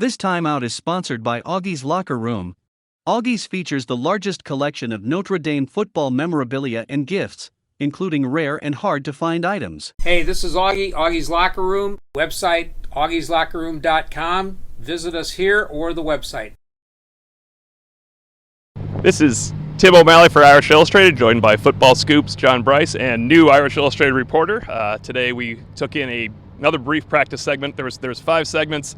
This timeout is sponsored by Augie's Locker Room. Augie's features the largest collection of Notre Dame football memorabilia and gifts, including rare and hard-to-find items. Hey, this is Augie, Augie's Locker Room. Website, augieslockerroom.com. Visit us here or the website. This is Tim O'Malley for Irish Illustrated, joined by Football Scoop's John Brice and new Irish Illustrated reporter. Today we took in another brief practice segment. There was 5 segments.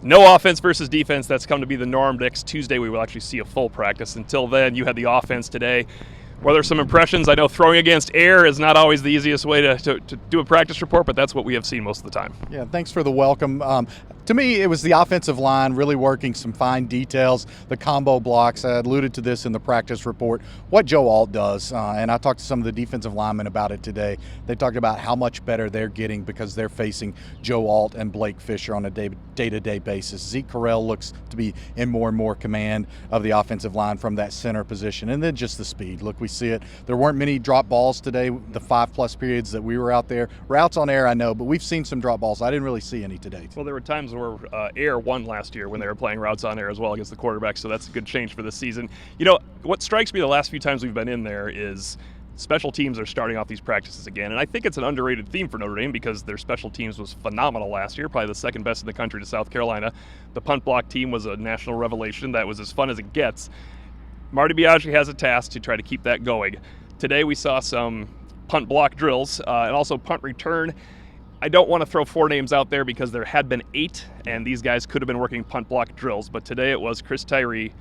No offense versus defense. That's come to be the norm. Next Tuesday we will actually see a full practice. Until then, you had the offense today. Were there some impressions? I know throwing against air is not always the easiest way to do a practice report, but that's what we have seen most of the time. Yeah, thanks for the welcome. To me, it was the offensive line really working some fine details, the combo blocks. I alluded to this in the practice report, what Joe Alt does. And I talked to some of the defensive linemen about it today. They talked about how much better they're getting because they're facing Joe Alt and Blake Fisher on a day-to-day basis. Zeke Correll looks to be in more and more command of the offensive line from that center position. And then just the speed. Look, we see it. There weren't many drop balls today, the 5+ periods that we were out there. Routes on air, I know, but we've seen some drop balls. I didn't really see any today. Well, there were times where air won last year when they were playing routes on air as well against the quarterback, so that's a good change for this season. You know, what strikes me the last few times we've been in there is special teams are starting off these practices again, and I think it's an underrated theme for Notre Dame because their special teams was phenomenal last year, probably the second best in the country to South Carolina. The punt block team was a national revelation. That was as fun as it gets. Marty Biaggi has a task to try to keep that going. Today we saw some punt block drills and also punt return. I don't want to throw 4 names out there because there had been 8, and these guys could have been working punt block drills, but today it was Chris Tyree,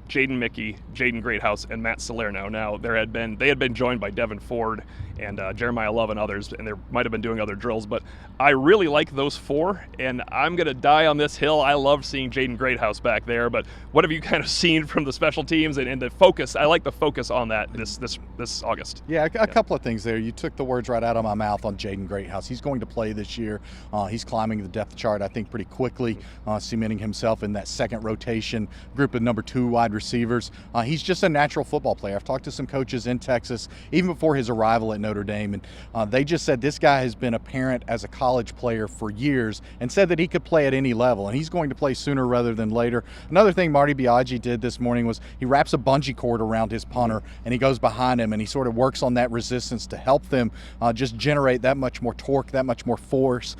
Jaden Mickey, Jaden Greathouse, and Matt Salerno. Now, they had been joined by Devin Ford and Jeremiah Love and others, and they might have been doing other drills, but I really like those 4, and I'm going to die on this hill. I love seeing Jaden Greathouse back there, but what have you kind of seen from the special teams and the focus? I like the focus on that this August. Yeah, a couple of things there. You took the words right out of my mouth on Jaden Greathouse. He's going to play this year. He's climbing the depth chart, I think, pretty quickly, cementing himself in that second rotation group of number 2 wide receivers. He's just a natural football player. I've talked to some coaches in Texas, even before his arrival at Notre Dame, and they just said this guy has been a parent as a college player for years and said that he could play at any level, and he's going to play sooner rather than later. Another thing Marty Biaggi did this morning was he wraps a bungee cord around his punter, and he goes behind him, and he sort of works on that resistance to help them just generate that much more torque, that much more force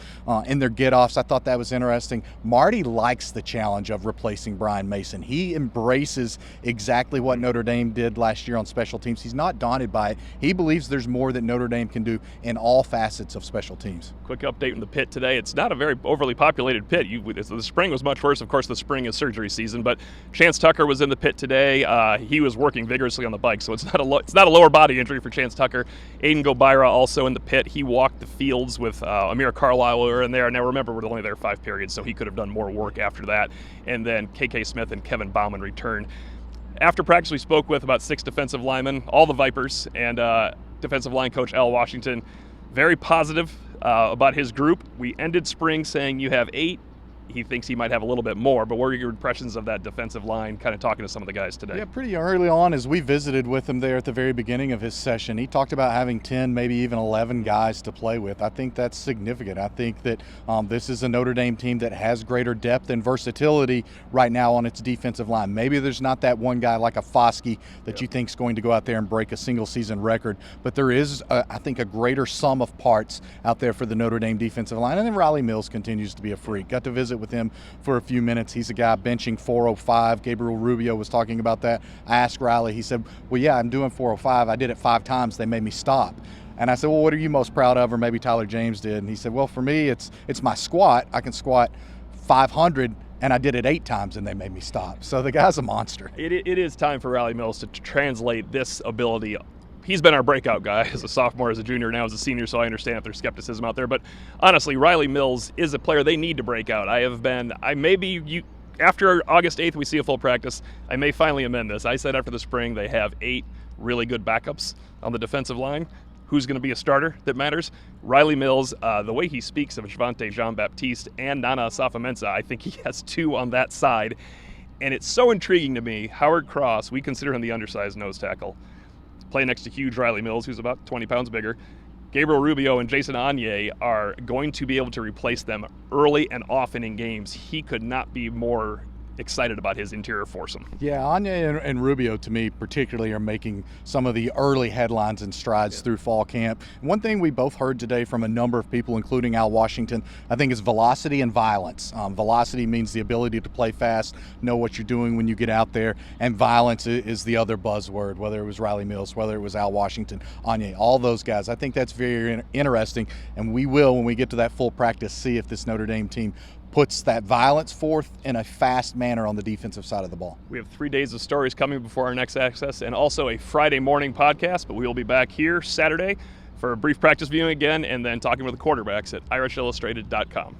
in their get-offs. I thought that was interesting. Marty likes the challenge of replacing Brian Mason. He embraces exactly what Notre Dame did last year on special teams. He's not daunted by it. He believes there's more that Notre Dame can do in all facets of special teams. Quick update in the pit today. It's not a very overly populated pit. The spring was much worse. Of course, the spring is surgery season, but Chance Tucker was in the pit today. He was working vigorously on the bike, so it's not a lower body injury for Chance Tucker. Aiden Gobira also in the pit. He walked the fields with Amir Carlisle were in there. Now remember, we're only there 5 periods, so he could have done more work after that. And then KK Smith and Kevin Bauman returned. After practice, we spoke with about 6 defensive linemen, all the Vipers, and defensive line coach Al Washington. Very positive about his group. We ended spring saying you have 8. He thinks he might have a little bit more, but what were your impressions of that defensive line, kind of talking to some of the guys today? Yeah, pretty early on as we visited with him there at the very beginning of his session, he talked about having 10, maybe even 11 guys to play with. I think that's significant. I think that this is a Notre Dame team that has greater depth and versatility right now on its defensive line. Maybe there's not that one guy like a Foskey that you think is going to go out there and break a single season record, but there is, I think, a greater sum of parts out there for the Notre Dame defensive line. And then Riley Mills continues to be a freak. Got to visit with him for a few minutes. He's a guy benching 405. Gabriel Rubio was talking about that. I asked Riley, he said, well, yeah, I'm doing 405. I did it 5 times. They made me stop. And I said, well, what are you most proud of? Or maybe Tyler James did. And he said, well, for me, it's my squat. I can squat 500, and I did it 8 times, and they made me stop. So the guy's a monster. It is time for Riley Mills to translate this ability. He's been our breakout guy as a sophomore, as a junior, now as a senior, so I understand if there's skepticism out there. But honestly, Riley Mills is a player they need to break out. After August 8th, we see a full practice. I may finally amend this. I said after the spring they have 8 really good backups on the defensive line. Who's going to be a starter that matters? Riley Mills, the way he speaks of Javante Jean-Baptiste and Nana Asaf-Mensah, I think he has 2 on that side. And it's so intriguing to me. Howard Cross, we consider him the undersized nose tackle. Play next to huge Riley Mills, who's about 20 pounds bigger. Gabriel Rubio and Jason Anye are going to be able to replace them early and often in games. He could not be more excited about his interior foursome. Yeah, Anye and Rubio, to me particularly, are making some of the early headlines and strides through fall camp. And one thing we both heard today from a number of people, including Al Washington, I think is velocity and violence. Velocity means the ability to play fast, know what you're doing when you get out there, and violence is the other buzzword, whether it was Riley Mills, whether it was Al Washington, Anye, all those guys. I think that's very interesting, and we will, when we get to that full practice, see if this Notre Dame team puts that violence forth in a fast manner on the defensive side of the ball. We have 3 days of stories coming before our next access, and also a Friday morning podcast, but we will be back here Saturday for a brief practice viewing again, and then talking with the quarterbacks at irishillustrated.com.